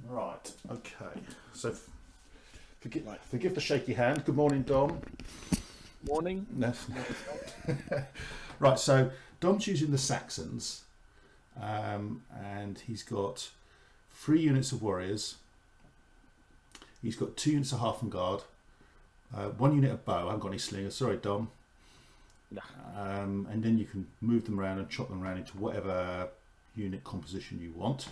Right, okay. So forgive the shaky hand. Good morning, Dom. Morning. Yes. Right, so Dom's using the Saxons, and he's got 3 units of warriors. He's got 2 units of half and guard, 1 unit of bow. I haven't got any slingers. Sorry, Dom. No. And then you can move them around and chop them around into whatever unit composition you want.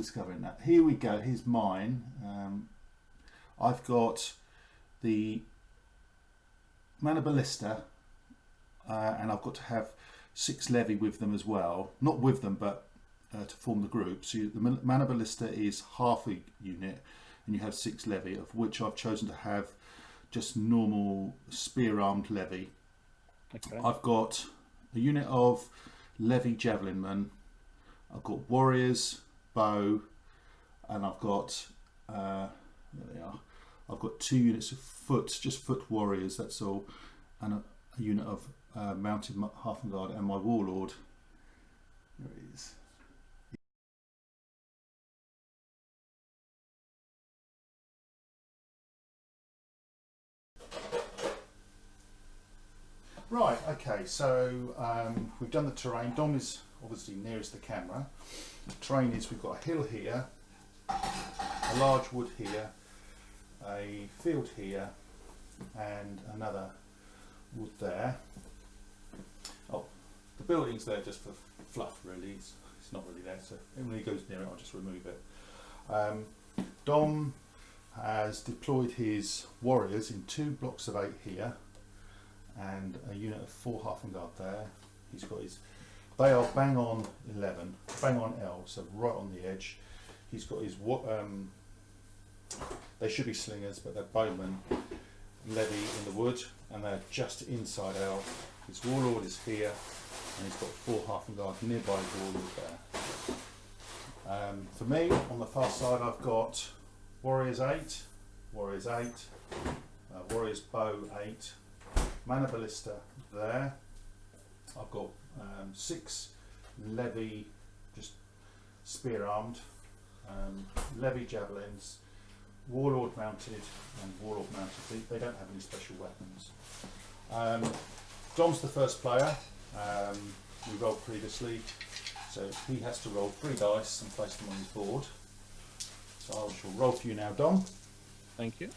Discovering that. Here we go. Here's mine. I've got the mana ballista, and I've got to have 6 levy with them as well. Not with them, but to form the group. So the mana ballista is half a unit, and you have 6 levy, of which I've chosen to have just normal spear armed levy. Okay. I've got a unit of levy javelin men. I've got warriors, bow, and I've got there they are. I've got 2 units of foot, just foot warriors. That's all, and a unit of mounted half and guard, and my warlord. There it is. Right. Okay. So we've done the terrain. Dom is obviously nearest the camera. The terrain is we've got a hill here, a large wood here, a field here, and another wood there. Oh, the building's there just for fluff, really. It's not really there, so when he goes near it, I'll just remove it. Dom has deployed his warriors in 2 blocks of 8 here, and a unit of 4 half and guard there. He's got his. They are bang on 11, bang on L, so right on the edge. He's got his they should be slingers, but they're bowmen, levy in the wood, and they're just inside L. His warlord is here, and he's got 4 half and guard nearby his warlord there. For me, on the far side, I've got warriors 8, warriors 8, warriors bow 8, mana ballista there. I've got 6 levy, just spear armed, levy javelins, warlord mounted, and warlord mounted. They don't have any special weapons. Dom's the first player. We rolled previously, so he has to roll 3 dice and place them on his board. So I shall roll for you now, Dom. Thank you.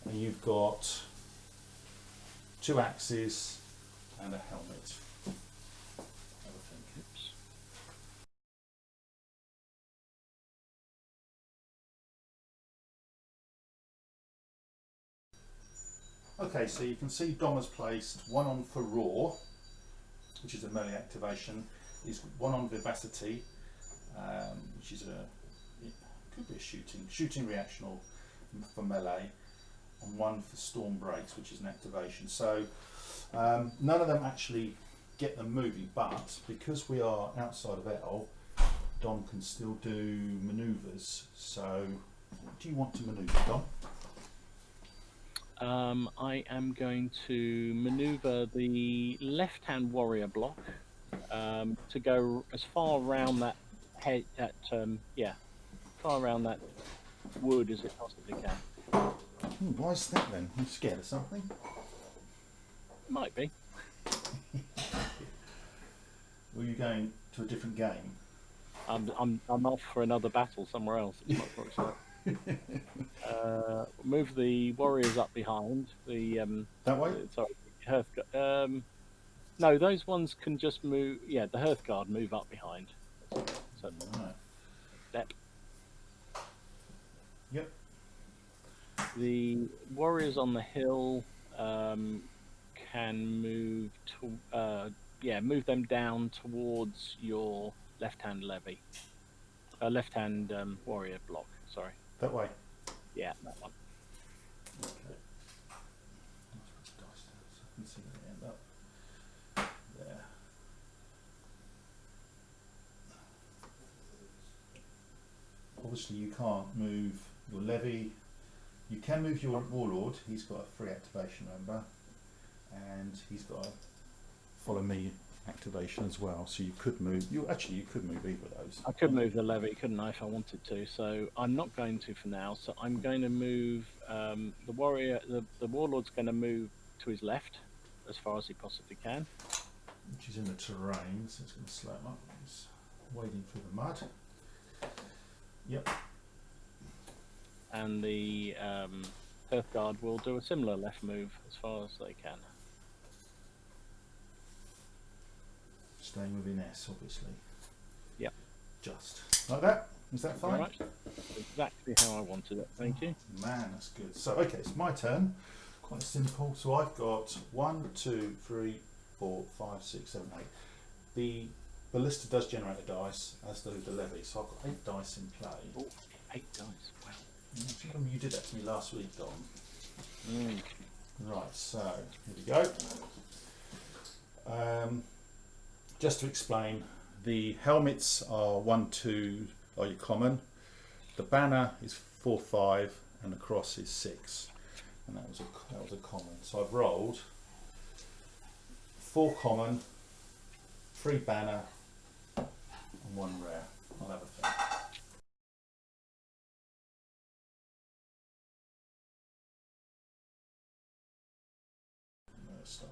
And you've got 2 axes and a helmet. Oops. Okay, so you can see Dom has placed 1 on for Roar, which is a melee activation. He's 1 on Vivacity, which is it could be a shooting reaction or for melee, and 1 for Storm Breaks, which is an activation. So none of them actually get them moving, but because we are outside of L, Dom can still do manoeuvres. So what do you want to manoeuvre, Dom? I am going to manoeuvre the left-hand warrior block to go as far around that far around that wood as it possibly can. Why is that then? You scared of something? Might be. Were you going to a different game? I'm off for another battle somewhere else. It's much more exciting. Move the warriors up behind the That way? sorry, Hearthguard. No, those ones can just move. Yeah, the Hearthguard move up behind. So Right. step. Yep. The warriors on the hill can move to move them down towards your left-hand levy, left-hand warrior block. Sorry. That way. Yeah, that one. Okay. Let's put the dice down so I can see where they end up. There. Obviously you can't move your levy. You can move your warlord. He's got a free activation, remember, and he's got a follow me activation as well, so you could move. You could move either of those. I could move the levy, couldn't I, if I wanted to? So I'm not going to for now. So I'm going to move the warrior. The warlord's going to move to his left as far as he possibly can. Which is in the terrain, so it's going to slow him up. He's wading through the mud. Yep. And the Earth Guard will do a similar left move as far as they can. Staying within S, obviously. Yep. Just like that. Is that fine? Right. Exactly how I wanted it. Thank you. Man, that's good. So, okay, it's my turn. Quite simple. So I've got 1, 2, 3, 4, 5, 6, 7, 8. The ballista does generate a dice, as do the levy. So I've got 8 dice in play. Oh, 8 dice. Wow. I think you did that to me last week, Dom. Mm. Right, so here we go. Just to explain, the helmets are 1, 2 are your common. The banner is 4, 5, and the cross is 6. And that was a common. So I've rolled 4 common, 3 banner, and 1 rare. I'll have a think. Start.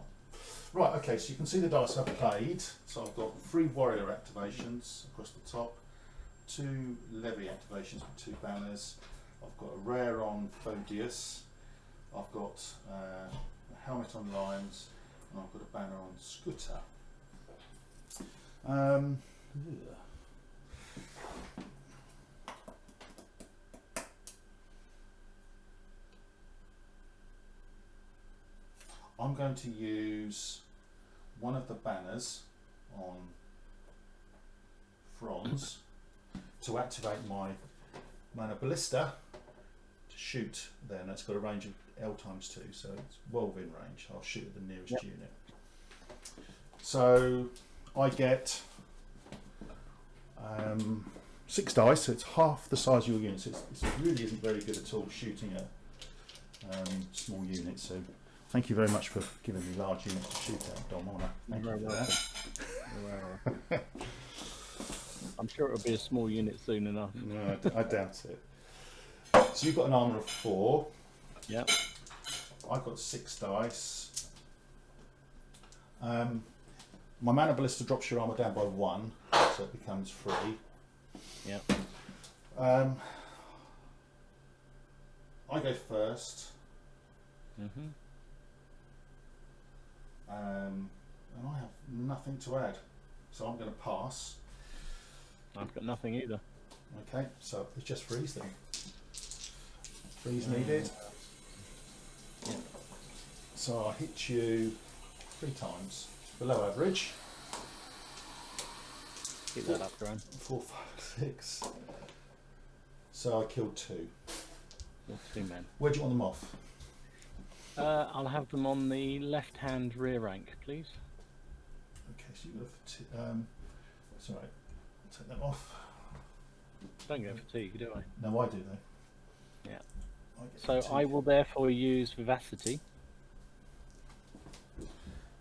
Right, okay, so you can see the dice I've played. So I've got 3 warrior activations across the top, 2 levy activations with 2 banners. I've got a rare on Aethius. I've got a helmet on lions, and I've got a banner on Scooter. Yeah. I'm going to use one of the banners on Franz to activate my mana ballista to shoot there, and that's got a range of L times 2, so it's well within range. I'll shoot at the nearest unit. So I get 6 dice, so it's half the size of your unit. So it really isn't very good at all shooting at small units. So thank you very much for giving me large units to shoot at, Dom. Thank you for that. I'm sure it'll be a small unit soon enough. No, I doubt it. So you've got an armour of 4. Yep. I've got 6 dice. My mana ballista drops your armour down by 1, so it becomes 3. Yep. I go first. Mm-hmm. And I have nothing to add, so I'm going to pass. I've got nothing either. Okay, so it's just freeze then. Freeze needed. Yeah. So I hit you 3 times, below average. Keep that up, Graham. 4, 5, 6. So I killed 2. 2 men. Where do you want them off? I'll have them on the left-hand rear rank, please. Okay, so you got it's alright. I'll take them off. Don't go fatigue, do I? No, I do though. Yeah. I So I will therefore use Vivacity.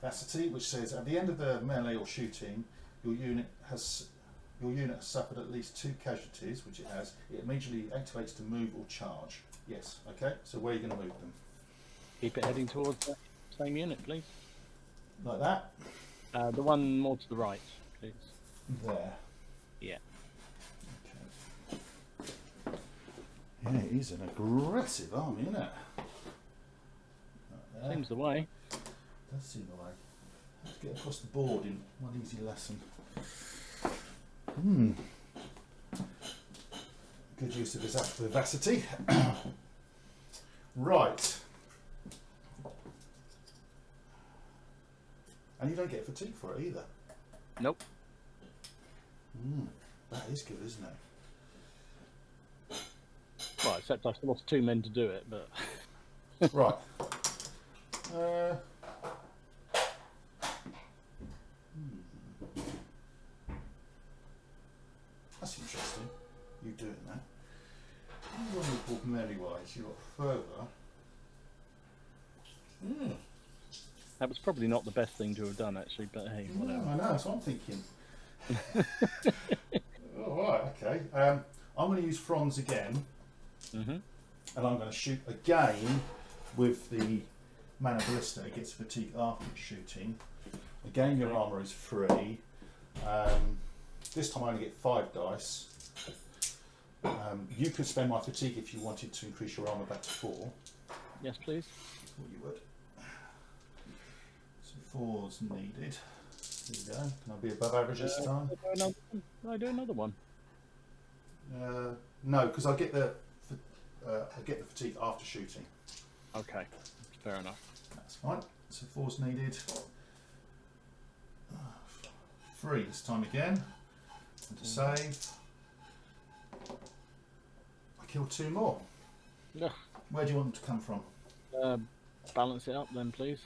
Vivacity, which says at the end of the melee or shooting, your unit has suffered at least 2 casualties, which it has. It immediately activates to move or charge. Yes. Okay. So where are you going to move them? Keep it heading towards the same unit, please. Like that. The one more to the right, please. There. Yeah. Okay. Yeah, it is an aggressive army, isn't it? Right there. Seems the way. Does seem the way. Let's get across the board in one easy lesson. Good use of vivacity. Right. And you don't get fatigue for it either. Nope. That is good, isn't it? Well, except I've lost 2 men to do it, but... Right. That's interesting. You doing that. When we brought Merrywise, you got further. That was probably not the best thing to have done, actually, but hey, No, whatever. I know, that's what I'm thinking. All right, okay. I'm going to use Franz again, Mm-hmm. and I'm going to shoot again with the mana ballista. It gets fatigue after shooting. Again, your armour is free. This time I only get 5 dice. You could spend my fatigue if you wanted to increase your armour back to 4. Yes, please. Thought you would. So 4's needed. There you go. Can I be above average this time? I do another one. No, because I get the fatigue after shooting. Okay, fair enough. That's fine. So 4's needed. 3 this time again. And to save, I kill 2 more. Yeah. Where do you want them to come from? Balance it up then, please.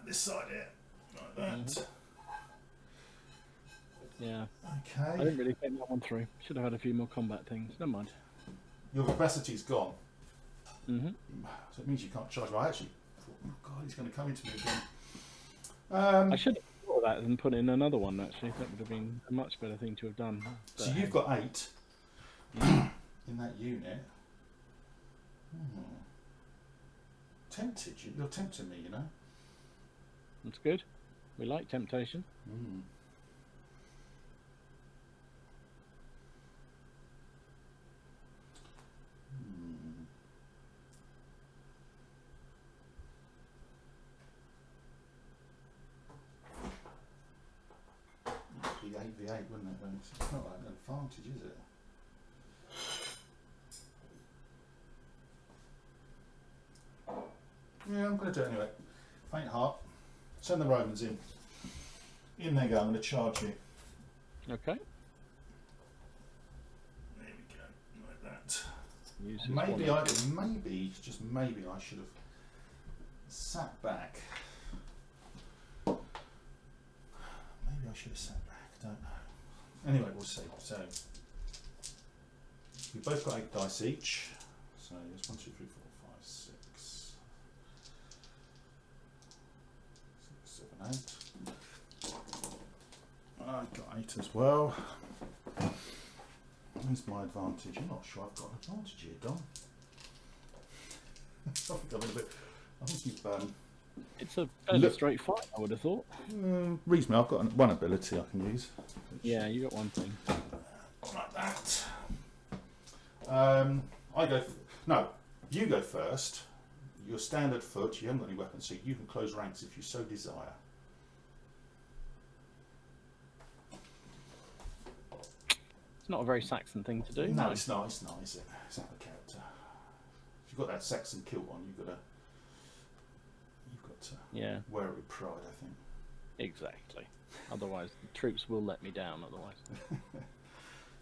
This side here, like that. Mhm. Yeah. I Okay. didn't really think that one through. Should have had a few more combat things. Never mind. Your capacity's gone, Mm-hmm. so it means you can't charge. I actually thought, oh God, he's going to come into me again. I should have thought of that and put in another one, actually. That would have been a much better thing to have done. But So you've got 8 in that unit. Tempted. You're tempting me, you know. That's good. We like temptation. It'd be 8v8, wouldn't it? When it's not like an advantage, is it? Yeah, I'm going to do it anyway. Faint heart. Send the Romans in. In they go. I'm going to charge you. Okay. There we go. Like that. Use this Maybe one. just maybe I should have sat back. Maybe I should have sat back. Don't know. Anyway, we'll see. So we've both got 8 dice each. So it's 1, 2, 3, 4, 5, 6, 7, 8. I've got 8 as well. Where's my advantage? I'm not sure I've got an advantage here, Dom. I think you've It's a fairly straight fight, I would have thought. reasonably. I've got one ability I can use. Yeah, you got one thing. Like that. I go. No, you go first. You're standard foot. You haven't got any weapons, so you can close ranks if you so desire. It's not a very Saxon thing to do. No, it's not. It's not, is it? It's not the character. If you've got that Saxon kilt on, you've got to Yeah, wear it with pride, I think. exactly. Otherwise, the troops will let me down. Otherwise.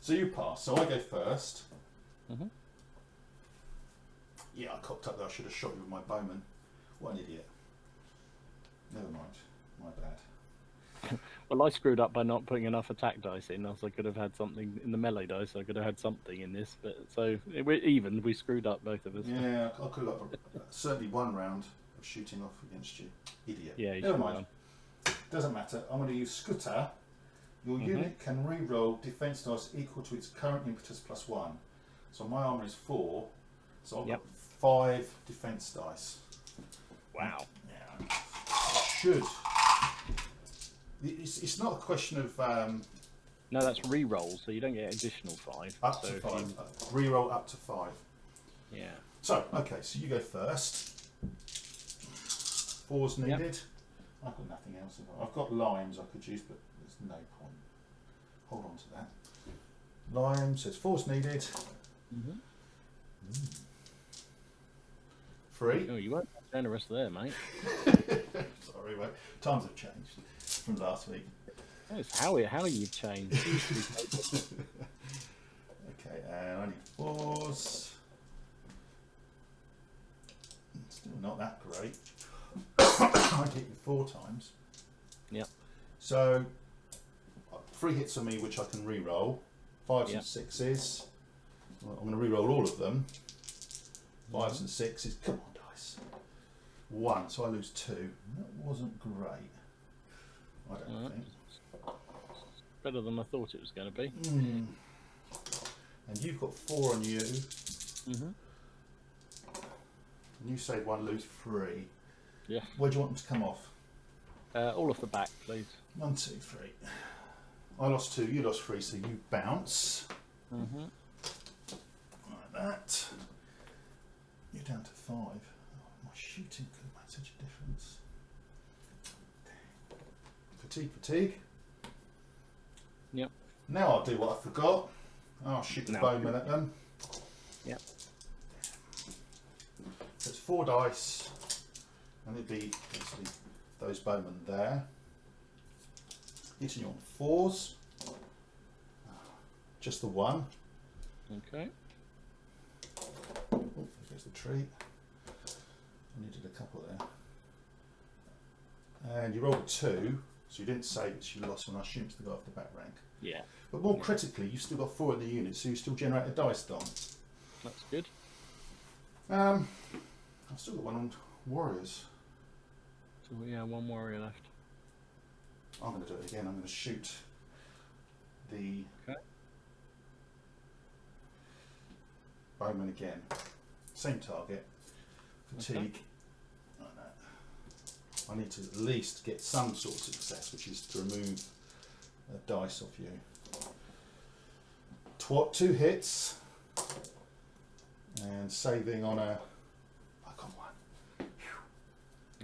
So you pass. So I go first. Mhm. Yeah, I cocked up there. I should have shot you with my bowman. What an idiot. Never mind. My bad. Well, I screwed up by not putting enough attack dice in, else I could have had something in the melee dice. I could have had something in this, but so we're even. We screwed up, both of us. Yeah, I could have got certainly 1 round of shooting off against you. Idiot. Yeah, you Never should mind. Doesn't matter. I'm going to use Scooter. Your Mhm. unit can re-roll defense dice equal to its current impetus plus 1. So my armor is 4. So I've Yep. got 5 defense dice. Wow. Yeah. I should. It's not a question of No, that's re-roll, so you don't get additional 5. up so to if 5. Re-roll up to 5. Yeah. So, okay, so you go first. 4's needed. I've got nothing else. I've got limes I could use, but there's no point. Hold on to that. Lime says 4's needed. Mhm. 3. Oh, you weren't generous there, mate. Sorry, mate. Times have changed from last week. That's how you've changed. Okay, and I need 4's. Still not that great. I hit you 4 times. Yep. So 3 hits on me, which I can re-roll. 5s Yep. and 6s. Well, I'm going to re-roll all of them. 5s and 6s. Come on, dice. 1, so I lose 2. That wasn't great, I don't think. Better than I thought it was going to be. And you've got 4 on you. Mm-hmm. And you save 1, lose 3. Yeah. Where do you want them to come off? All off the back, please. 1, 2, 3. I lost 2, you lost 3, so you bounce. Mm-hmm. Like that. You're down to 5. Oh, my shooting could have made such a difference. Fatigue, fatigue. Yep. Now I'll do what I forgot. I'll shoot the bowman at them. Yep. So it's 4 dice, and it'd be obviously those bowmen there. Hitting you on 4s. Just the 1. Okay. Oh, there's the tree. I needed a couple there. And you rolled a 2, so you didn't save it, so you lost when I shooted the guy off the back rank. Yeah. But more critically, you've still got 4 in the unit, so you still generate a dice, Dom. That's good. I've still got 1 on warriors. So yeah, 1 warrior left. I'm going to do it again. I'm going to shoot the bowman again. Same target. Fatigue. Okay. Like that. I need to at least get some sort of success, which is to remove a dice off you. 2 hits. And saving on a... I got 1.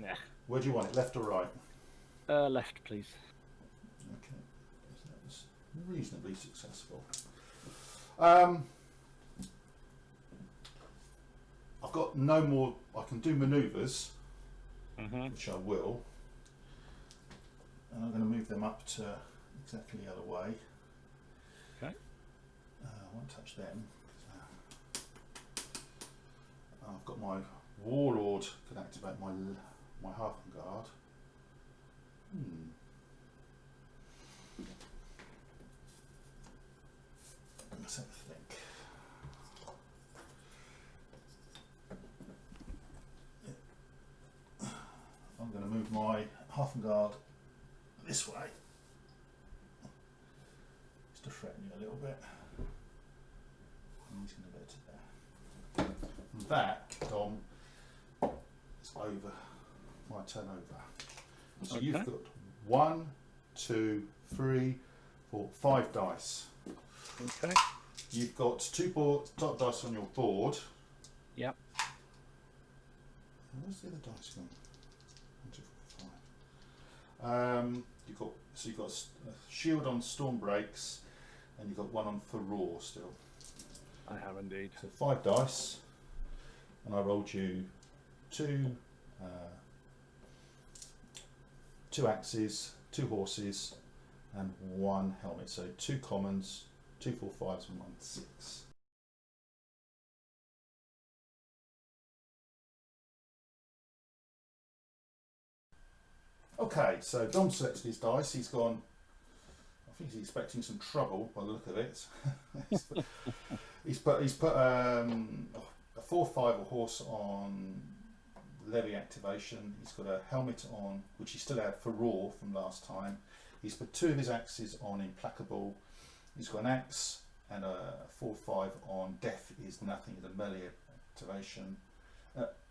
Yeah. Where do you want it? Left or right? Left, please. Okay, so that was reasonably successful. I've got no more. I can do manoeuvres, which I will, and I'm going to move them up to exactly the other way. Okay. I won't touch them. I've got my warlord can activate my half guard. Let's have a think. I'm going to move my half guard this way, just to threaten you a little bit. And he's going to go to there. And that, Dom, is over. My turn over. So you've got 1, 2, 3, 4, 5 dice. Okay. You've got 2 top dice on your board. Yep. Where's the other dice gone? 1, 2, 4, 5. You've got a shield on storm breaks, and you've got 1 on for raw still. I have indeed. So 5 dice, and I rolled you 2 axes, 2 horses, and 1 helmet. So 2 commons, 2 4/5s, and 1 6. Okay, so Dom selected his dice. He's gone. I think he's expecting some trouble by the look of it. he's put a 4/5 a horse on levy activation. He's got a helmet on, which he still had for raw from last time. He's put 2 of his axes on implacable. He's got an axe and a 4/5 on death is nothing. The melee activation,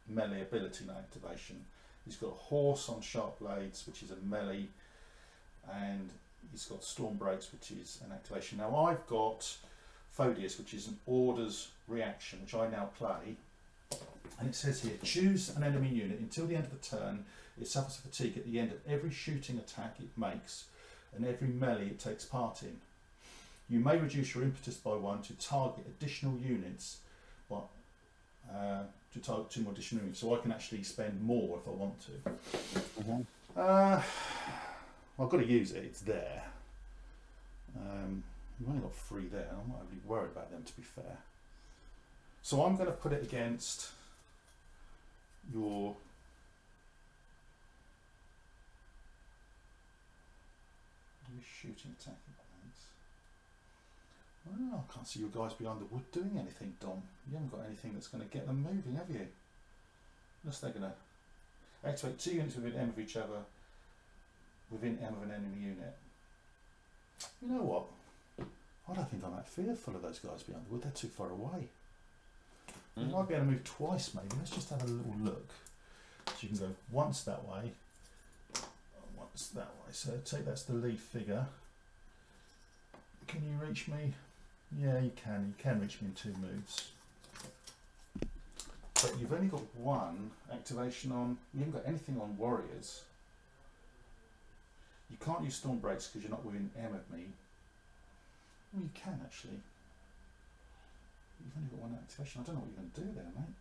melee ability, not activation. He's got a horse on sharp blades, which is a melee, and he's got storm breaks, which is an activation. Now I've got Phoedius, which is an orders reaction, which I now play, and it says here, choose an enemy unit until the end of the turn. It suffers fatigue at the end of every shooting attack it makes and every melee it takes part in. You may reduce your impetus by 1 to target additional units, but to target 2 more additional units, so I can actually spend more if I want to. I've got to use it, it's there. We've only got 3 there, I'm not really worried about them, to be fair. So I'm going to put it against your shooting attack. Well, I can't see you guys behind the wood doing anything, Dom. You haven't got anything that's going to get them moving, have you? Unless they're going to... Activate 2 units within M of each other, within M of an enemy unit. You know what? I don't think I'm that fearful of those guys behind the wood. They're too far away. We might be able to move twice, maybe. Let's just have a little look. So you can go once that way, once that way. So take that's the lead figure. Can you reach me? Yeah, you can. You can reach me in 2 moves. But you've only got 1 activation on. You haven't got anything on warriors. You can't use storm breaks because you're not within M of me. Well, you can actually. You've only got 1 activation. I don't know what you're going to do there, mate.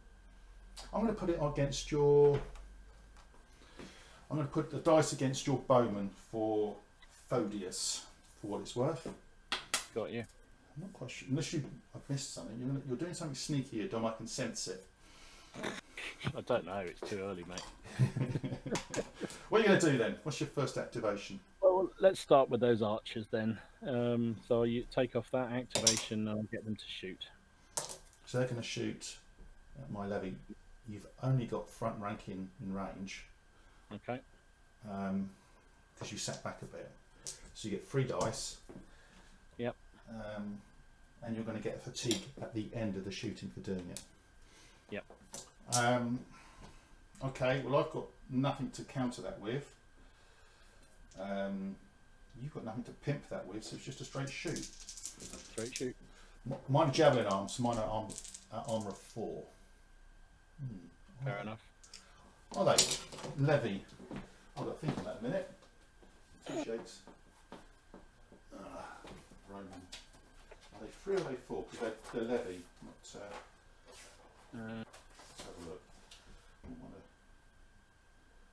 I'm going to put it against your. I'm going to put the dice against your bowman for Thodius, for what it's worth. Got you. I'm not quite sure. Unless I've missed something. You're doing something sneaky here, Dom. I can sense it. I don't know. It's too early, mate. What are you going to do then? What's your first activation? Well, let's start with those archers then. So you take off that activation and I'll get them to shoot. So they're going to shoot at my levy. You've only got front ranking in range. Okay. Because you sat back a bit. So you get 3 dice. Yep. And you're going to get fatigue at the end of the shooting for doing it. Yep. Okay, well I've got nothing to counter that with. You've got nothing to pimp that with, so it's just a straight shoot. Straight shoot. Mine are javelin arms, so mine are armour of 4. Fair enough. Are they? Levy. I've got to think on that a minute. 2 shakes. Roman. Are they 3 or are they 4? Because they're levy. Not, let's have a look.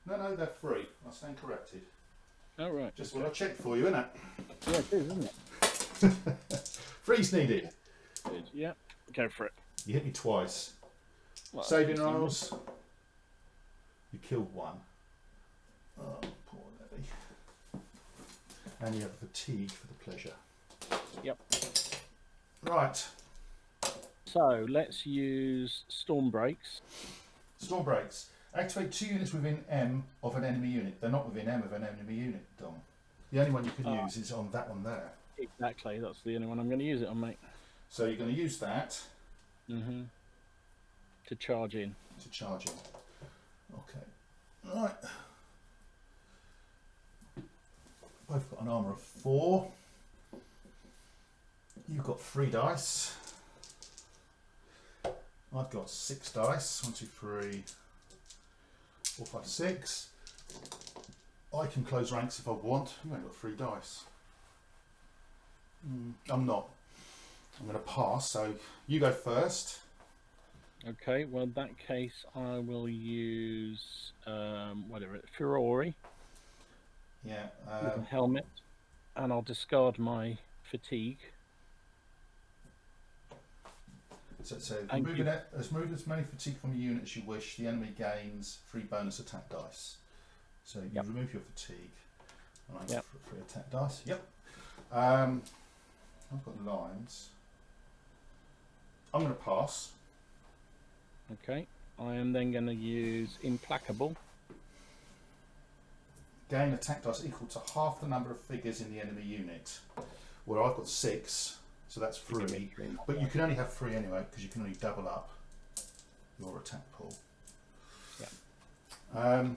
No, they're 3. I stand corrected. Oh, right. Just what I checked for you, innit? Yeah, it is, isn't it? 3's needed. Good. Yeah, go for it. You hit me twice. Well, Saving rolls. You killed 1. Oh, poor Levy. And you have fatigue for the pleasure. Yep. Right. So let's use storm breaks. Storm breaks. Activate 2 units within M of an enemy unit. They're not within M of an enemy unit, Dom. The only one you can use is on that one there. Exactly, that's the only one I'm going to use it on, mate. So you're going to use that. To charge in. To charge in. Okay. Right. Both got an armour of 4. You've got 3 dice. I've got 6 dice. 1, 2, 3, 4, 5, 6. I can close ranks if I want. You've only got 3 dice. I'm not. I'm going to pass, so you go first. Okay, well in that case I will use whatever, Furore. Yeah. With a helmet. And I'll discard my fatigue. So remove as many fatigue from your unit as you wish. The enemy gains 3 bonus attack dice. So you remove your fatigue. And I get 3 attack dice. Yep. I've got lines. I'm going to pass. Okay. I am then going to use Implacable. Gain attack dice equal to half the number of figures in the enemy unit. Where I've got 6. So that's 3, but you can only have 3 anyway because you can only double up your attack pool. Yeah. Ooh.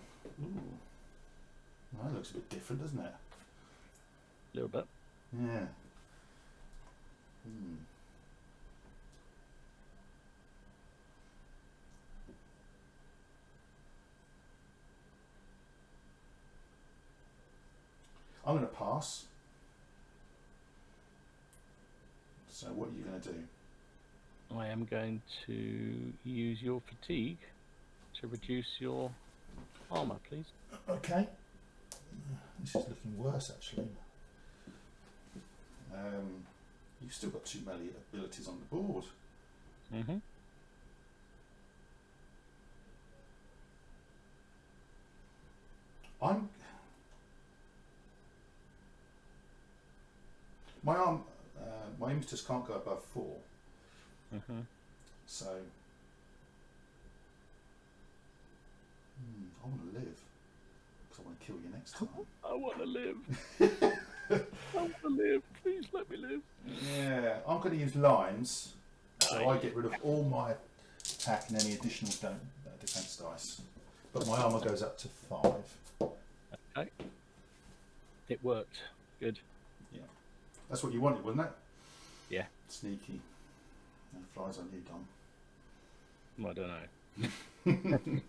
Well, that looks a bit different, doesn't it? A little bit. Yeah. I'm going to pass. So what are you going to do? I am going to use your fatigue to reduce your armour, please. Okay. This is looking worse, actually. You've still got 2 melee abilities on the board. My impetus can't go above 4. So I want to live because I want to kill you next time. I want to live. I want to live. Please let me live. Yeah, I'm going to use limes, so I get rid of all my attack and any additional defense dice. But my armor goes up to 5. Okay. It worked. Good. Yeah, that's what you wanted, wasn't it? Yeah. Sneaky. No flies on you, Dom. Well, I don't know.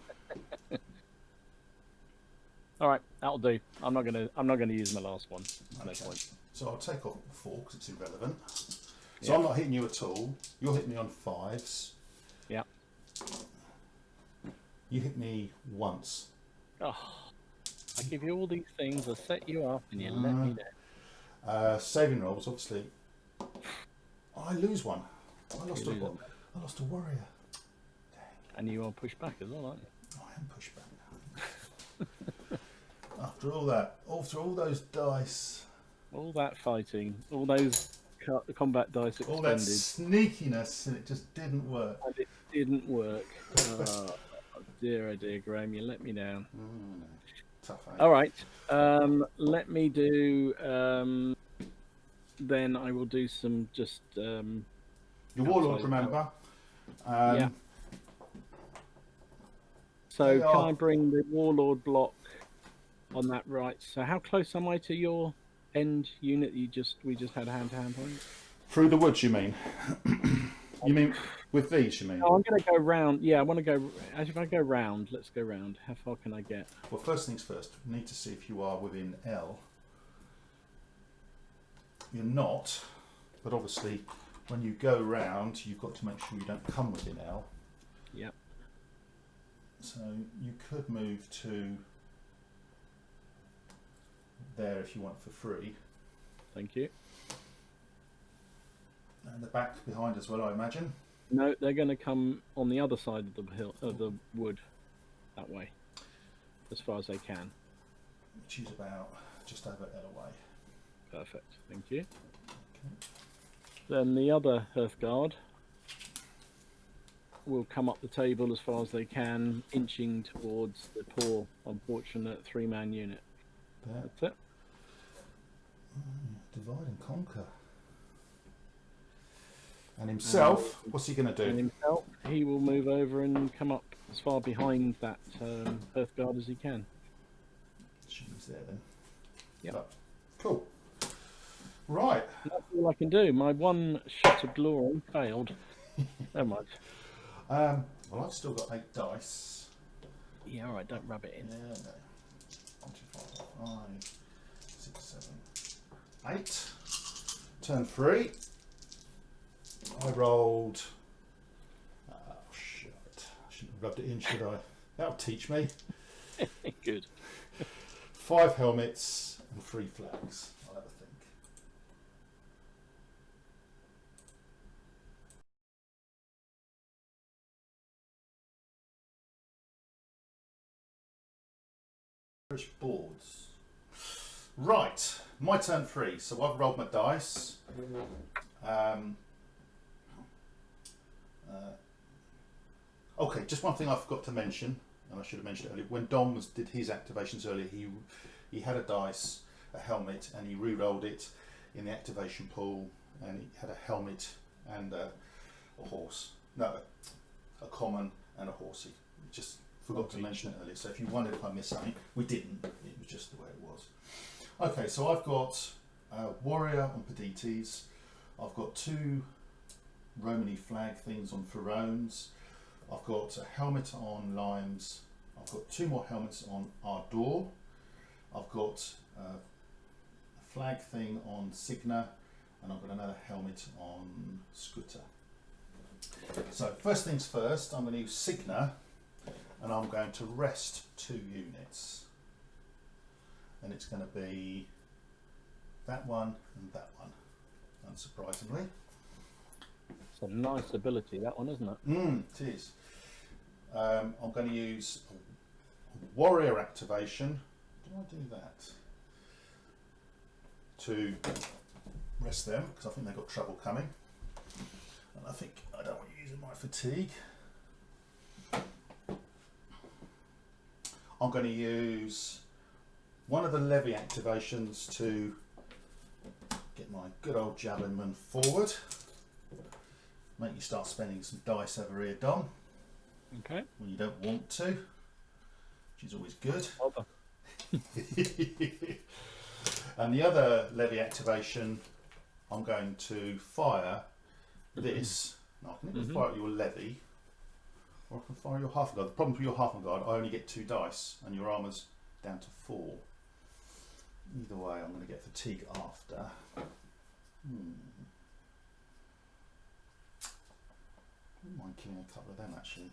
All right, that'll do. I'm not gonna use my last one. Okay. No point. So I'll take off 4 because it's irrelevant. So Yeah. I'm not hitting you at all. You'll hit me on 5s. Yeah. You hit me once. Oh, I give you all these things. I set you up, and you let me down. Saving rolls, obviously. I lose one. I lost a warrior. Dang. And you are pushed back as well, aren't you? I am pushed back now. After all that, after all those dice, All that fighting, all those combat dice expended, all that sneakiness, and it just didn't work. and it didn't work. Oh dear, Graham, you let me down. No. Tough. All right, let me do. Then I will do some just. Your warlord, remember? Yeah. So can I bring the warlord block on that right? So how close am I to your end unit? We just had a hand-to-hand point. Through the woods, you mean? You mean with these? You mean? No, I'm going to go round. Yeah, I want to go. As if I go round, let's go round. How far can I get? Well, first things first. We need to see if you are within L. You're not, but obviously, when you go round, you've got to make sure you don't come within L. Yep. So you could move to there if you want for free. Thank you. And the back behind as well, I imagine. No, they're going to come on the other side of the hill, of the wood, that way, as far as they can. Which is about just over L away. Perfect. Thank you. Okay. Then the other Hearthguard will come up the table as far as they can, inching towards the poor, unfortunate 3-man unit. There. That's it. Divide and conquer. And himself, what's he going to do? And himself, he will move over and come up as far behind that Hearthguard as he can. She's there then. Yep. But, cool. Right. That's all I can do. My one shot of glory failed. Never mind. Well, I've still got 8 dice. Yeah, all right. Don't rub it in. Yeah, no. 1, 2, 4, 5, 6, 7, 8. Turn 3. I rolled. Oh shit! I shouldn't have rubbed it in, should I? That'll teach me. Good. 5 helmets and 3 flags. I'll have a think. Boards. Right, my turn 3. So I've rolled my dice. Okay, just one thing I forgot to mention, and I should have mentioned it earlier. When Dom did his activations earlier, he had a dice, a helmet, and he re-rolled it in the activation pool, and he had a helmet and a horse. No, a common and a horsey. Just forgot to mention it earlier. So if you wondered if I missed something, we didn't. It was just the way it was. Okay, so I've got a warrior on Pedites. I've got 2 Romany flag things on Pharaohs. I've got a helmet on Limes. I've got 2 more helmets on Ardor. I've got a flag thing on Signa, and I've got another helmet on Scooter. So first things first, I'm going to use Signa, and I'm going to rest 2 units. And it's going to be that one and that one, unsurprisingly. It's a nice ability, that one, isn't it? It is. I'm going to use a warrior activation. Do I do that? To rest them, because I think they've got trouble coming. And I think I don't want you using my fatigue. I'm going to use one of the levy activations to get my good old javelin forward. Make you start spending some dice over here, Dom. Okay. When you don't want to, which is always good. And the other levy activation, I'm going to fire this. Now, I can either fire at your levy, or I can fire your half guard. The problem with your half guard, I only get 2 dice, and your armour's down to 4. Either way, I'm going to get fatigue after. I wouldn't mind killing a couple of them actually.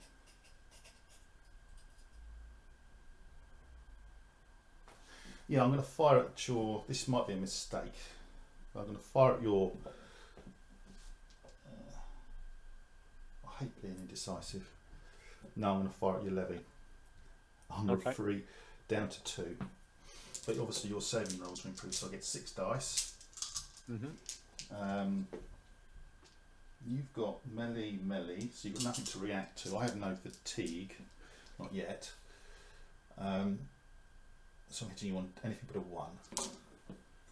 Yeah, I'm going to fire at your. This might be a mistake. I'm going to fire at your. I hate being indecisive. No, I'm going to fire at your levy. I'm going to 3 down to 2. But obviously your saving rolls will improve, so I get 6 dice. You've got melee, so you've got nothing to react to. I have no fatigue, not yet. So I'm hitting you on anything but a 1.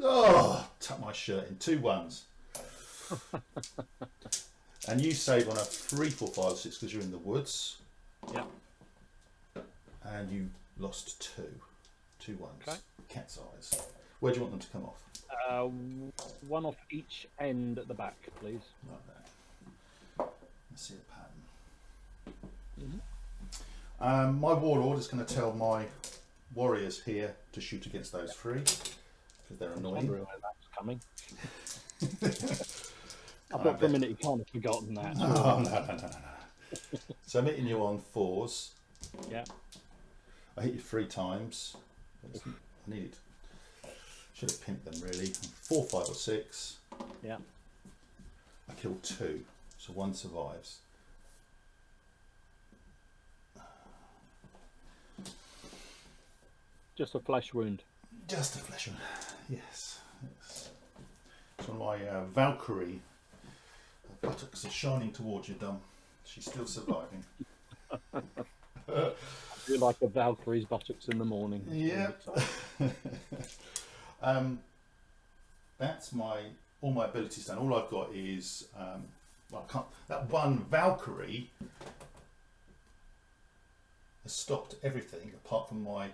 Oh, tuck my shirt in. 2 1s. And you save on a 3, 4, 5, 6 because you're in the woods. Yeah. And you lost 2. 2 1s. Okay. Cat's eyes. Where do you want them to come off? 1 off each end at the back, please. Like that. Let's see the pattern. My warlord is going to tell my warriors here to shoot against those 3 because they're annoying. I wonder where that's coming. I thought for a minute you can't have forgotten that. Oh, no. So I'm hitting you on 4s. Yeah. I hit you 3 times. I needed. Should have pimped them really. 4, 5 or 6. Yeah. I killed 2, so 1 survives. Just a flesh wound. Just a flesh wound. Yes. It's one of my Valkyrie buttocks are shining towards you, Dom. She's still surviving. I do like a Valkyrie's buttocks in the morning. Yeah. That's all my abilities done. All I've got is well, I can't, that one Valkyrie has stopped everything apart from my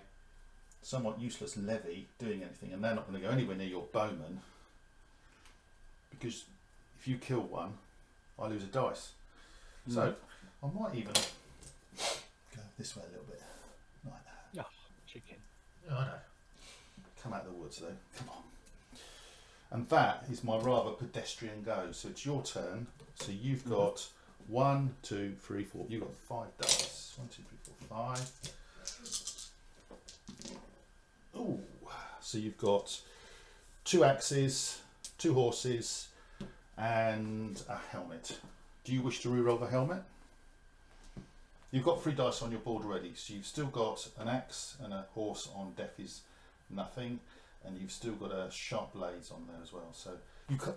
somewhat useless levy doing anything, and they're not going to go anywhere near your bowman because if you kill one, I lose a dice. So I might even go this way a little bit, like that. Oh, chicken. Oh, I know. Come out of the woods though. Come on. And that is my rather pedestrian go. So it's your turn. So you've got 1, 2, 3, 4. You've got 5 dice. 1, 2, 3, 4, 5. Ooh. So you've got 2 axes, 2 horses, and a helmet. Do you wish to reroll the helmet? You've got 3 dice on your board already, so you've still got an axe and a horse on death is nothing, and you've still got a sharp blades on there as well. So you could.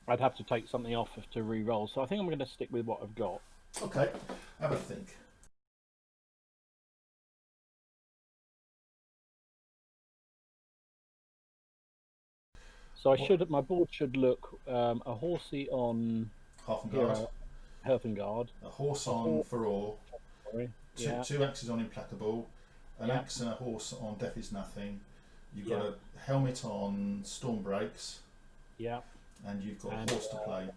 I'd have to take something off to re-roll, so I think I'm going to stick with what I've got. Okay, have a think. So I should. My board should look a horsey on Half-and-guard, Herthengard, a horse on Furore, yeah. 2 axes on Implacable, an axe and a horse on Death is Nothing. You've got a helmet on Stormbreaks. Yeah. And you've got a horse to play.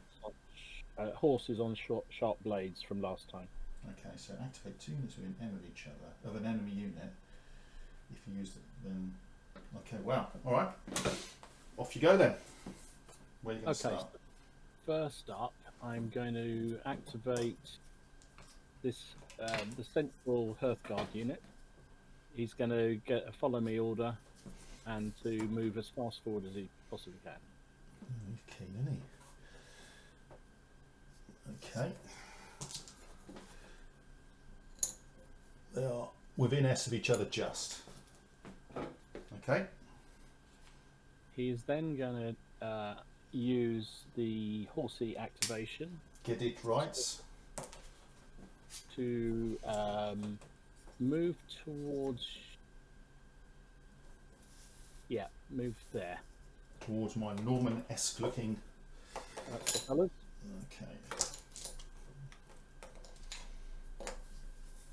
Horses on sharp blades from last time. Okay, so activate 2 units within M of each other, of an enemy unit. If you use it, then. Okay, wow. Alright. Off you go then. Where are you going to start? So first up, I'm going to activate this the central Hearthguard unit. He's going to get a follow me order and to move as fast forward as he possibly can. He's keen, isn't he? Okay. They are within S of each other just. Okay. He is then going to use the horsey activation. Get it right. To move towards. Yeah, move there. Towards my Norman-esque looking. That's the fellas. Okay.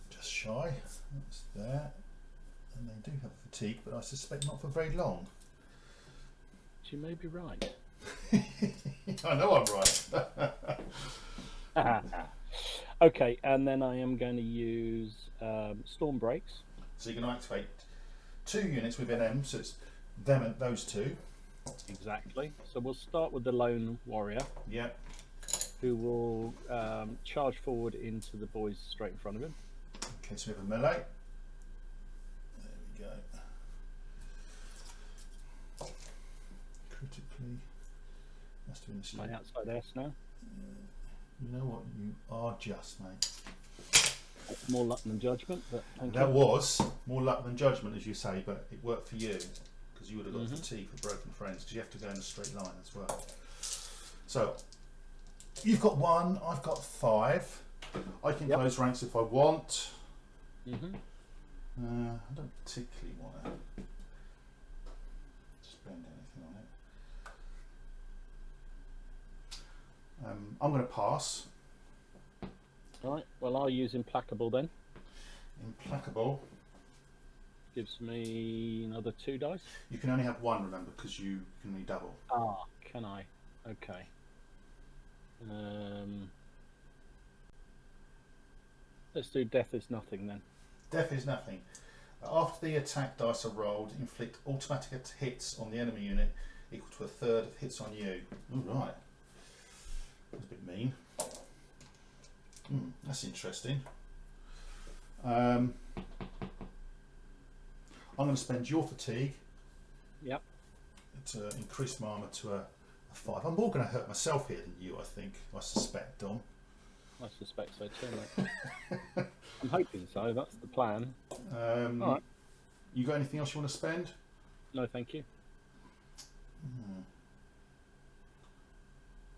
Just shy. That's there. And they do have fatigue, but I suspect not for very long. You may be right. I know I'm right. Okay, and then I am going to use storm breaks. So you can activate 2 units within M, so it's them and those 2. Exactly. So we'll start with the lone warrior. Yep. Who will charge forward into the boys straight in front of him. Okay, so we have a melee. There we go. Critically. That's doing the My outside S now. You know what? You are just, mate. That's more luck than judgment, but thank That you. was more luck than judgment, as you say, but it worked for you because you would have got fatigue for broken frames because you have to go in a straight line as well. So you've got 1, I've got 5. I can close ranks if I want. I don't particularly want to spend anything on it. I'm going to pass. Right, well, I'll use Implacable then. Implacable. Gives me another 2 dice. You can only have 1, remember, because you can only double. Ah, can I? Okay. Let's do Death is Nothing then. Death is nothing. After the attack dice are rolled, inflict automatic hits on the enemy unit equal to 1/3 of hits on you. All right. That's a bit mean. That's interesting. I'm going to spend your fatigue. Yep. To increase my armour to a 5. I'm more going to hurt myself here than you, I think. I suspect, Dom. I suspect so too, mate. I'm hoping so. That's the plan. All right. You got anything else you want to spend? No, thank you.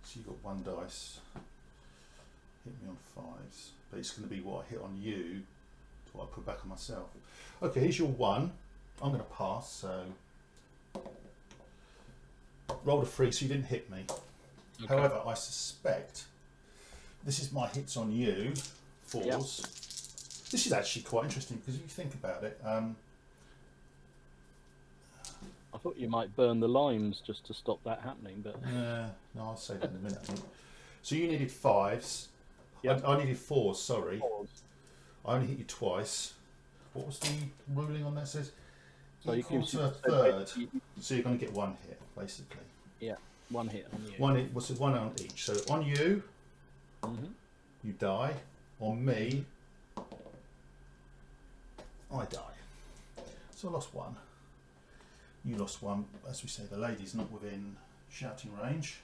So you got 1 dice. Hit me on 5s, but it's going to be what I hit on you to what I put back on myself. Okay, here's your 1. I'm going to pass, so rolled a 3, so you didn't hit me. Okay. However, I suspect this is my hits on you, 4s. Yep. This is actually quite interesting because if you think about it, I thought you might burn the limes just to stop that happening, but no, I'll say that in a minute. I think. So you needed 5s. Yep. I needed 4s. Sorry, 4s. I only hit you twice. What was the ruling on that? It says so equal to 1/3. So you're going to get 1 hit, basically. Yeah, 1 hit on you. 1 hit. What's it? 1 on each. So on you, you die. On me, I die. So I lost 1. You lost 1. As we say, the lady's not within shouting range.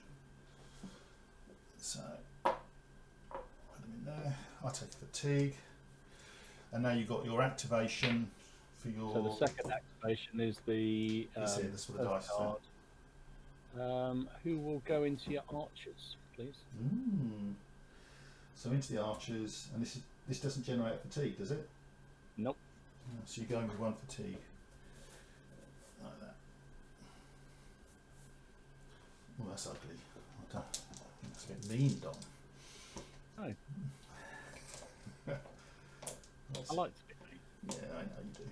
So put them in there. I'll take fatigue. And now you've got your activation for your... So the second activation is the that's what the dice card. Who will go into your archers, please? So into the archers, and this doesn't generate fatigue, does it? Nope. So you're going with 1 fatigue. Like that. Well, that's ugly. That's a bit mean, Dom. Oh. I like to be mean. Yeah, I know you do.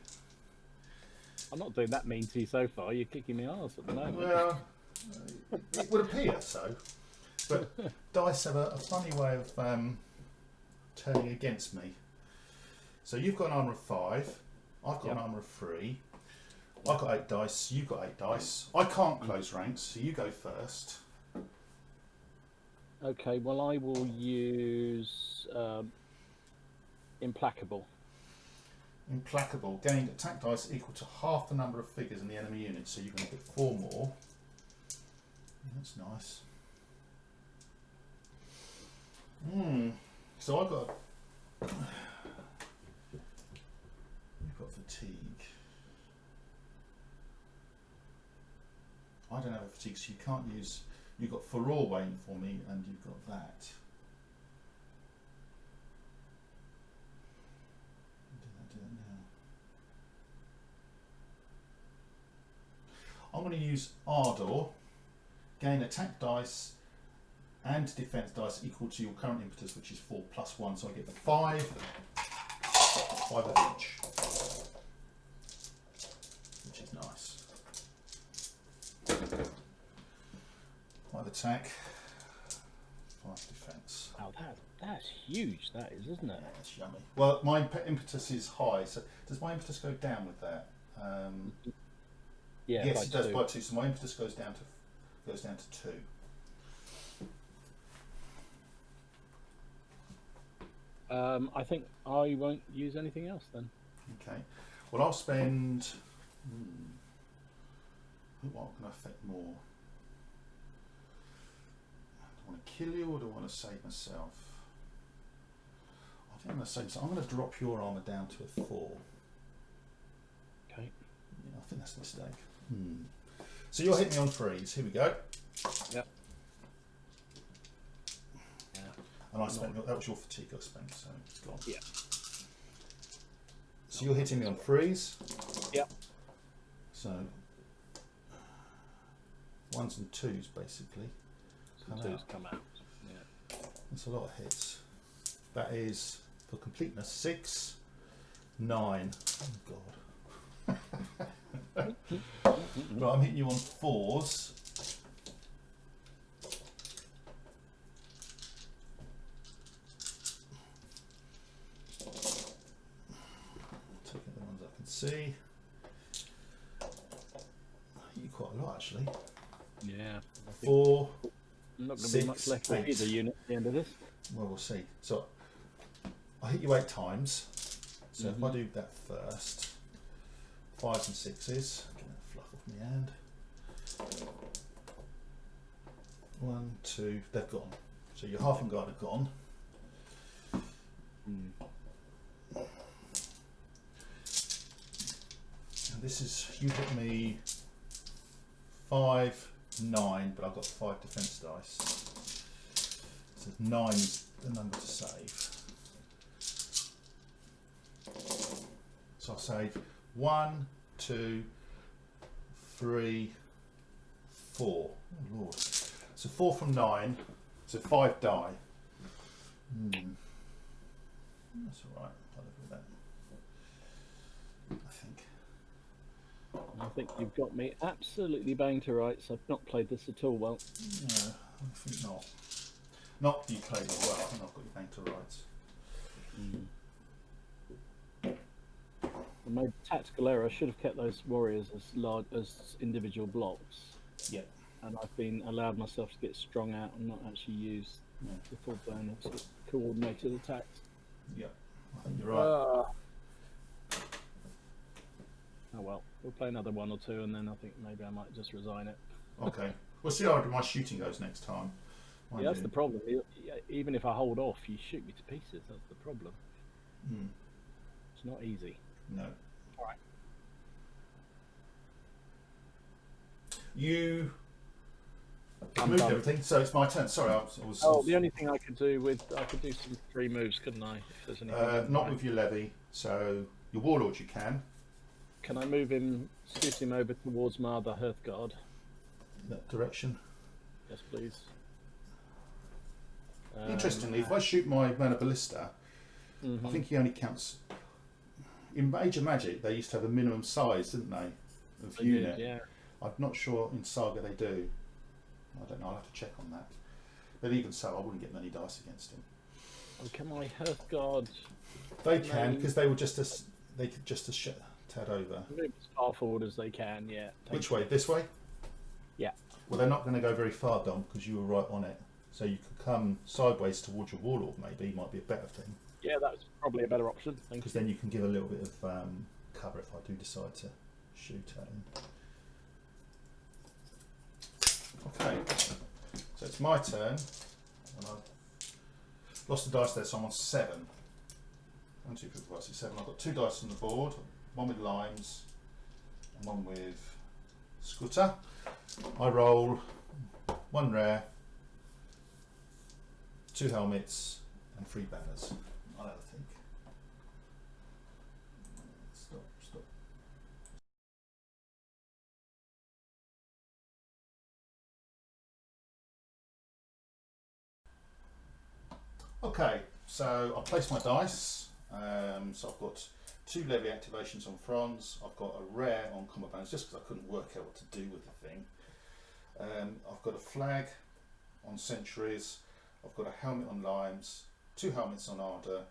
I'm not doing that mean to you so far. You're kicking me arse at the moment. Well, it would appear so. But dice have a funny way of turning against me. So you've got an armour of 5. I've got an armour of 3. I've got 8 dice. You've got 8 dice. I can't close ranks, so you go first. Okay, well I will use Implacable. Implacable. Gained attack dice equal to half the number of figures in the enemy unit, so you're going to get 4 more. That's nice. So I've got... You've got fatigue. I don't have a fatigue, so you can't use... You've got furore waiting for me, and you've got that. Do that going to use Ardor. Gain attack dice and defense dice equal to your current impetus, which is 4 plus 1. So I get the 5 of each, which is nice. 5 attack, 5 defense. Oh, that's huge. That is, isn't it? Yeah, it's yummy. Well, my impetus is high, so does my impetus go down with that? Yeah. Yes, it does 2. by 2. So my impetus goes down to 2. I think I won't use anything else then. Okay. Well, I'll spend. What can I affect more? Do I want to kill you or do I want to save myself? I think I'm going to save myself. I'm going to drop your armor down to a 4. Okay. Yeah, I think that's a mistake. So you'll hit me on freeze. Here we go. Yep. And I spent that was your fatigue I spent, so it's gone. Yeah. So you're hitting me on freeze. Yep. So 1s and 2s basically. Some 2s come out. Yeah. That's a lot of hits. That is, for completeness, 6, 9. Oh god. Right, I'm hitting you on 4s. Taking the ones I can see. I hit you quite a lot actually. Yeah. 4. Not going to 6, be much left of 8. either unit at the end of this. Well, we'll see. So I hit you 8 times. So if I do that first, 5s and 6s. Get that fluff off my hand. 1, 2. They've gone. So your half and guard are gone. And this is, you hit me 5, 9, but I've got 5 defense dice. So 9 is the number to save. So I'll save 1, 2, 3, 4. Oh Lord. So 4 from 9, so 5 die. That's alright. I'll live with that. I think. I think you've got me absolutely banged to rights. I've not played this at all well. Yeah, I think not. Not you played it well. I think I've got you banged to rights. I made a tactical error. I should have kept those warriors as large as individual blocks. Yeah. And I've been allowed myself to get strong out and not actually use the full blown sort of coordinated attacks. Yeah, I think you're right. Oh well, we'll play another 1 or 2 and then I think maybe I might just resign it. Okay. We'll see how my shooting goes next time. Yeah, that's the problem. Even if I hold off, you shoot me to pieces. That's the problem. It's not easy. No. All right. You I'm moved done. everything, so it's my turn. Sorry, I was Oh, the only thing I could do I could do some 3 moves, couldn't I? If there's anything. not with your levy. So your warlord you can. Can I move him, scoot him over towards my other Hearthguard? In that direction. Yes, please. Interestingly, if I shoot my mana ballista, I think he only counts. In Age of Magic, they used to have a minimum size, didn't they, of unit? Yeah. I'm not sure in Saga they do. I don't know. I'll have to check on that. But even so, I wouldn't get many dice against him. Oh, can my Hearthguard? They can because they were just they could just a tad over. Move as far forward as they can. Yeah. Which way? This way? Yeah. Well, they're not going to go very far, Dom, because you were right on it. So you could come sideways towards your warlord. Maybe might be a better thing. Yeah, that's probably a better option. Because then you can give a little bit of cover if I do decide to shoot at him. Okay, so it's my turn, and I've lost a dice there, so I'm on 7. 1, 2, 3, 4, 5, 6, 7. I've got 2 dice on the board, one with limes and one with scooter. I roll 1 rare, 2 helmets, and 3 banners. I don't think. Stop. Okay, so I've placed my dice. So I've got 2 levy activations on Franz. I've got a rare on combat bonus just because I couldn't work out what to do with the thing. I've got a flag on sentries. I've got a helmet on limes, 2 helmets on Arda,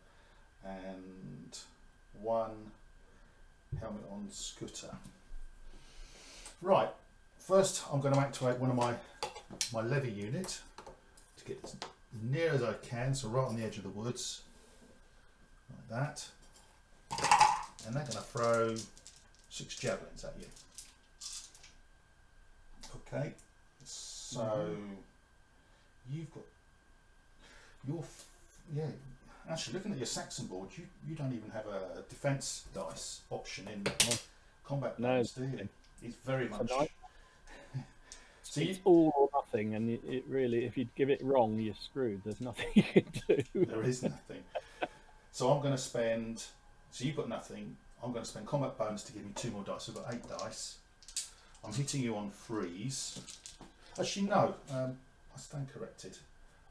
and 1 helmet on Scooter. Right, first I'm going to activate one of my levy unit to get as near as I can, so right on the edge of the woods, like that. And they're going to throw 6 javelins at you. Okay, so you've got your actually looking at your Saxon board, you don't even have a defense dice option in combat bonus, do you? It's very much. So it's all or nothing, and it really, if you give it wrong, you're screwed. There's nothing you can do. There is nothing. So I'm going to spend. So you've got nothing. I'm going to spend combat bonus to give me 2 more dice. I've got 8 dice. I'm hitting you on freeze. Actually, no. I stand corrected.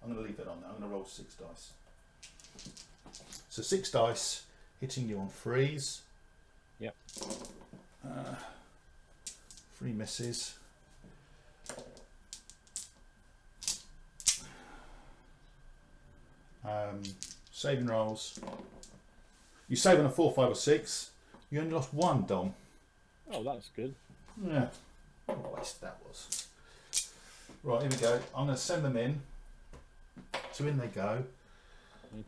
I'm going to leave it on there. I'm going to roll 6 dice. So 6 dice hitting you on freeze. Yep. 3 misses. Saving rolls. You save on a 4, 5 or 6. You only lost 1, Dom. Oh, that's good. Yeah. What a waste that was. Right, here we go. I'm going to send them in. So in they go.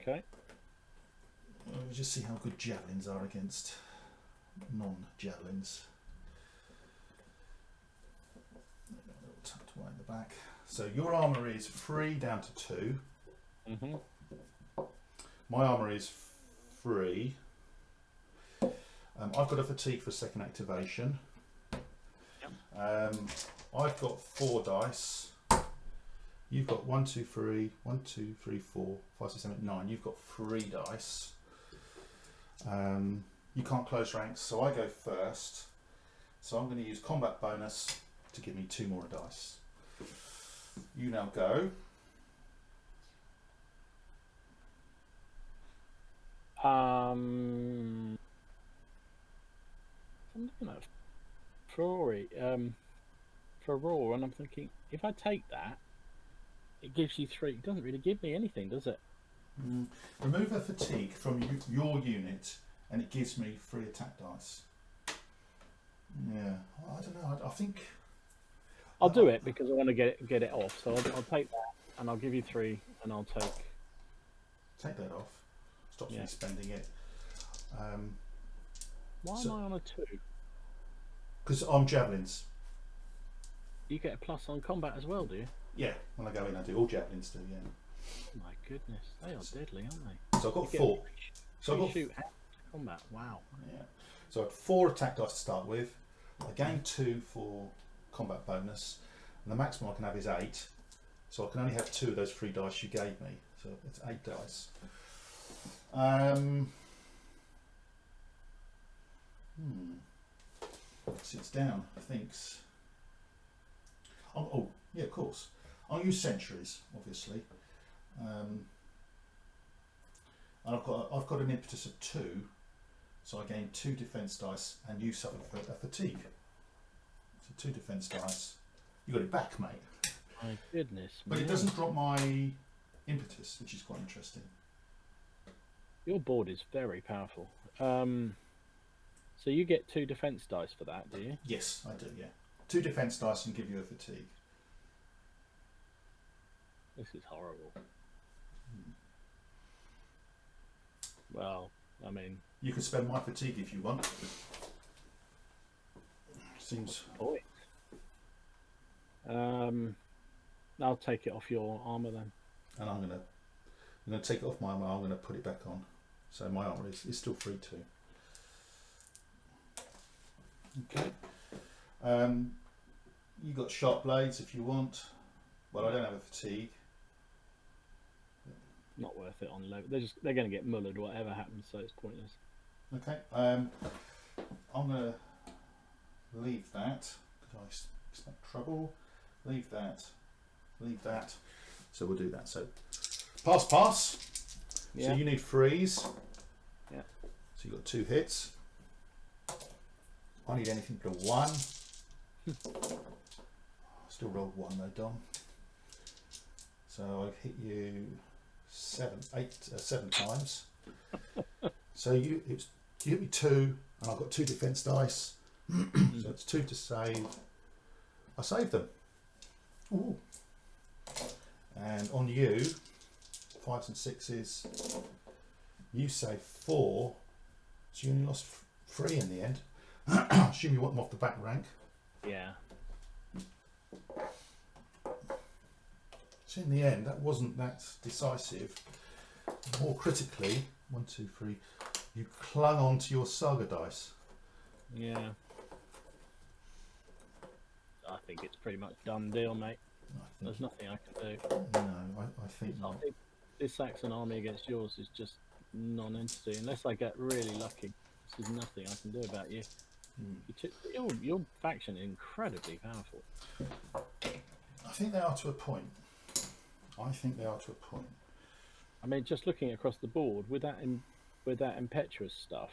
Okay. We'll just see how good javelins are against non-javelins. Tucked away in the back. So your armour is 3 down to 2. Mm-hmm. My armour is 3. I've got a fatigue for 2nd activation. Yep. I've got 4 dice. You've got 1, 2, 3, 1, 2, 3, 4, 5, 6, 7, 9. You've got 3 dice. You can't close ranks, so I go first. So I'm going to use combat bonus to give me 2 more dice. You now go. I'm looking at Ferrari for Raw, and I'm thinking if I take that, it gives you 3. It doesn't really give me anything, does it? Remove a fatigue from your unit, and it gives me 3 attack dice. Yeah, I don't know. I think I'll do it because I want to get it off. So I'll take that, and I'll give you 3, and I'll take that off. Stops me spending it. Why am I on a 2? Because I'm javelins. You get a plus on combat as well, do you? Yeah, when I go in, I do. All javelins do. Yeah. Oh my goodness, they are deadly, aren't they? So I've got 4. So I've got shoot at combat. Wow. Yeah. So I had 4 attack dice to start with. I gained 2 for combat bonus, and the maximum I can have is 8. So I can only have 2 of those 3 dice you gave me. So it's 8 dice. Sits down, thinks. Oh, yeah, of course. I'll use sentries, obviously. And I've got an impetus of 2, so I gain 2 defense dice, and you suffer a fatigue. So 2 defense dice. You got it back, mate. My goodness. But it doesn't drop my impetus, which is quite interesting. Your board is very powerful. So you get 2 defense dice for that, do you? Yes, I do. Yeah, 2 defense dice and give you a fatigue. This is horrible. Well, I mean, you can spend my fatigue if you want. Seems. Point. I'll take it off your armor then. And I'm gonna take it off my armor. I'm gonna put it back on. So my armor is still free too. Okay. You got sharp blades if you want. Well, I don't have a fatigue. Not worth it on level. They're going to get mullered whatever happens, so it's pointless. Okay. I'm gonna leave that because I expect trouble. Leave that. Leave that. So we'll do that. So pass. Yeah. So you need freeze. Yeah. So you've got 2 hits. I need anything but a 1. Still rolled 1 though, Dom. So I've hit you 7 times. So you hit me 2, and I've got 2 defense dice. So it's 2 to save. I saved them. Ooh. And on you, 5s and 6s. You save 4, so you only lost 3 in the end. I assume you want them off the back rank. Yeah. So in the end, that wasn't that decisive. More critically, 1, 2, 3, you clung on to your Saga dice. Yeah. I think it's pretty much done deal, mate. There's nothing I can do. No, I think not. This Saxon army against yours is just non-entity. Unless I get really lucky, there's nothing I can do about you. Your faction is incredibly powerful. I think they are to a point. I mean, just looking across the board with that impetuous stuff,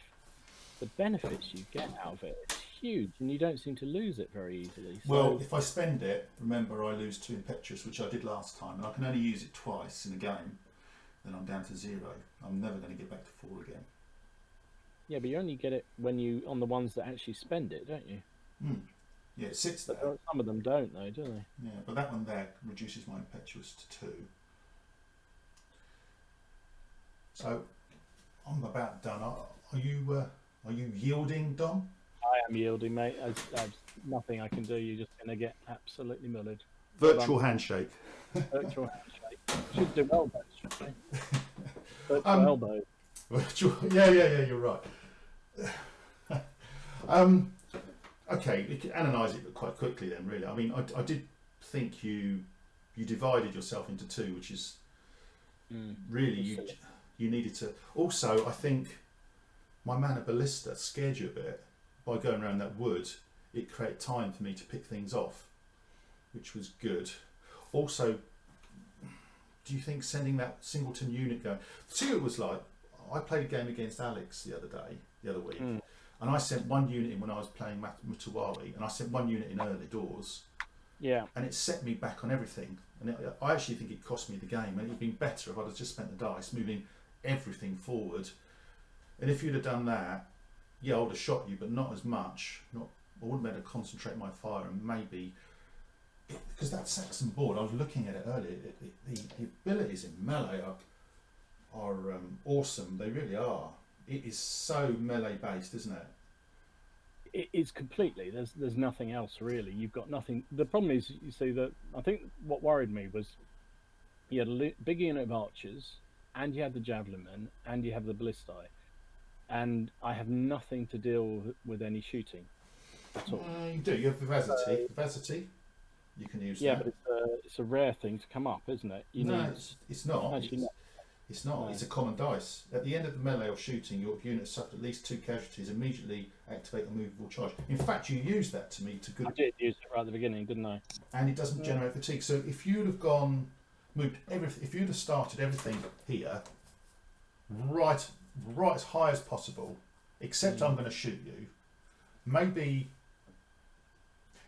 the benefits you get out of it is huge, and you don't seem to lose it very easily. So, well, if I spend it, remember I lose 2 impetuous, which I did last time, and I can only use it twice in a game. Then I'm down to 0. I'm never going to get back to 4 again. yeah, but you only get it when you on the ones that actually spend it, don't you? Yeah, it sits there. But some of them don't, though, do they? Yeah, but that one there reduces my impetuous to 2. So I'm about done. Are you yielding, Dom? I am yielding, mate. There's nothing I can do. You're just going to get absolutely mullered. Virtual handshake. Virtual handshake. Should do elbows, shouldn't they? Virtual elbows. Yeah, you're right. Okay, you can analyse it quite quickly then, really. I mean, I did think you divided yourself into 2, which is really you needed to. Also, I think my mana ballista scared you a bit by going around that wood. It created time for me to pick things off, which was good. Also, do you think sending that singleton unit going? See, it was like I played a game against Alex the other week, and I sent 1 unit in when I was playing Mutawari, and I sent 1 unit in early doors. Yeah. And it set me back on everything, and I actually think it cost me the game. And it'd been better if I'd have just spent the dice moving everything forward. And if you'd have done that, yeah, I would have shot you, but not as much. I wouldn't be able to concentrate my fire, and maybe because that Saxon board, I was looking at it earlier. The abilities in melee are awesome. They really are. It is so melee based, isn't it? It is completely. There's nothing else really. You've got nothing. The problem is, you see, that I think what worried me was you had a big unit of archers, and you had the javelin men, and you have the ballistae, and I have nothing to deal with any shooting at all. You do. You have vivacity. Vivacity. You can use. Yeah, that. but it's a rare thing to come up, isn't it? It's not. Actually, It's not. No. It's a common dice. At the end of the melee or shooting, your unit suffered at least 2 casualties. Immediately activate a movable charge. In fact, you used that to me to good. I did use it right at the beginning, didn't I? And it doesn't generate fatigue. So if you'd have moved everything, if you'd have started everything here, right as high as possible, except I'm going to shoot you. Maybe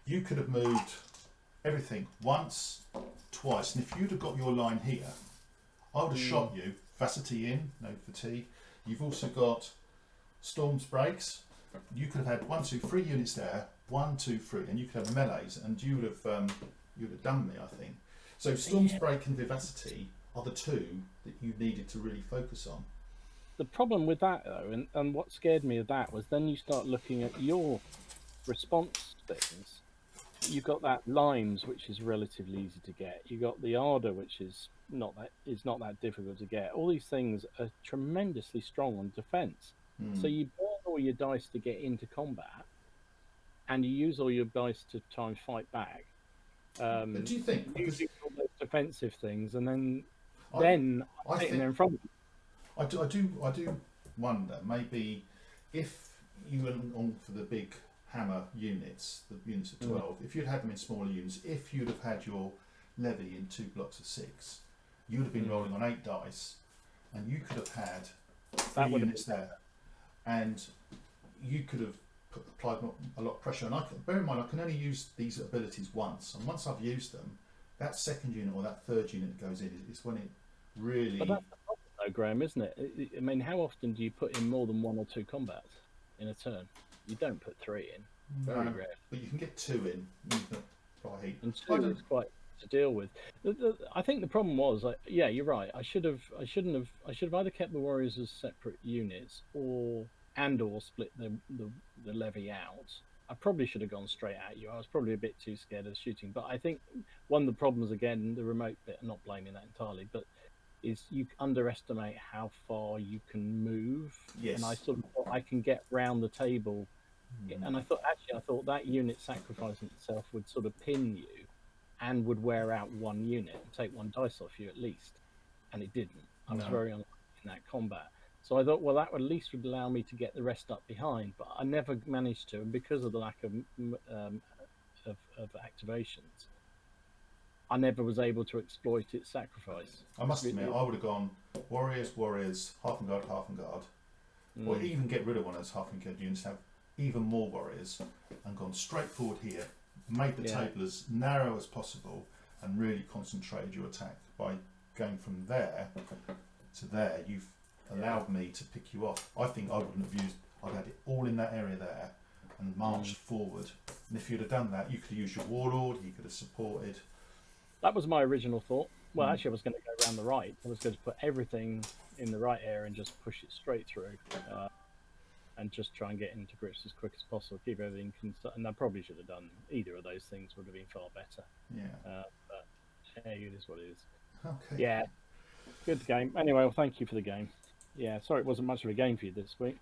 you could have moved everything once, twice, and if you'd have got your line here, I would have shot you. Vacity in, no fatigue. You've also got Storm's Breaks. You could have had 1, 2, 3 units there, 1, 2, 3, and you could have melees, and you would have done me, I think. So Storm's Break and Vivacity are the 2 that you needed to really focus on. The problem with that, though, and what scared me of that was then you start looking at your response things. You've got that Limes, which is relatively easy to get. You got the Ardor, which is not that difficult to get. All these things are tremendously strong on defense. So you burn all your dice to get into combat, and you use all your dice to try and fight back. But do you think you do all those defensive things, and then I'm sitting there in front of you. I do wonder, maybe if you went on for the big hammer units, the units of 12, if you'd had them in smaller units, if you'd have had your levy in 2 blocks of 6, you would have been rolling on 8 dice, and you could have had That 3 would have units there, and you could have applied a lot of pressure. And bear in mind, I can only use these abilities once, and once I've used them, that second unit or that third unit that goes in is when it really. But that's the problem, though, Graham, isn't it? I mean, how often do you put in more than 1 or 2 combats in a turn? You don't put 3 in. Very rare. But you can get 2 in. You can apply heat. And 2 is quite to deal with. I think the problem was, yeah, you're right. I should have either kept the warriors as separate units, or split the levy out. I probably should have gone straight at you. I was probably a bit too scared of shooting. But I think one of the problems, again, the remote bit, I'm not blaming that entirely, but is you underestimate how far you can move. Yes. And I sort of thought I can get round the table. And I thought that unit sacrificing itself would sort of pin you and would wear out 1 unit and take 1 dice off you at least. And it didn't. I was very unlucky in that combat. So I thought, well, that at least would allow me to get the rest up behind, but I never managed to, and because of the lack of activations, I never was able to exploit its sacrifice. I must admit, I would have gone warriors, half and guard, or even get rid of one of those half and guard units, have even more warriors, and gone straight forward here, made the table as narrow as possible, and really concentrated your attack. By going from there to there, you've allowed me to pick you off. I think I wouldn't have used. I'd had it all in that area there, and marched forward. And if you'd have done that, you could have used your warlord. He could have supported. That was my original thought. Well, actually, I was going to go around the right. I was going to put everything in the right area and just push it straight through, and just try and get into grips as quick as possible. Keep everything and I probably should have done either of those things. Would have been far better. Yeah. But hey, it is what it is. Okay. Yeah. Good game. Anyway, well, thank you for the game. Yeah. Sorry, it wasn't much of a game for you this week.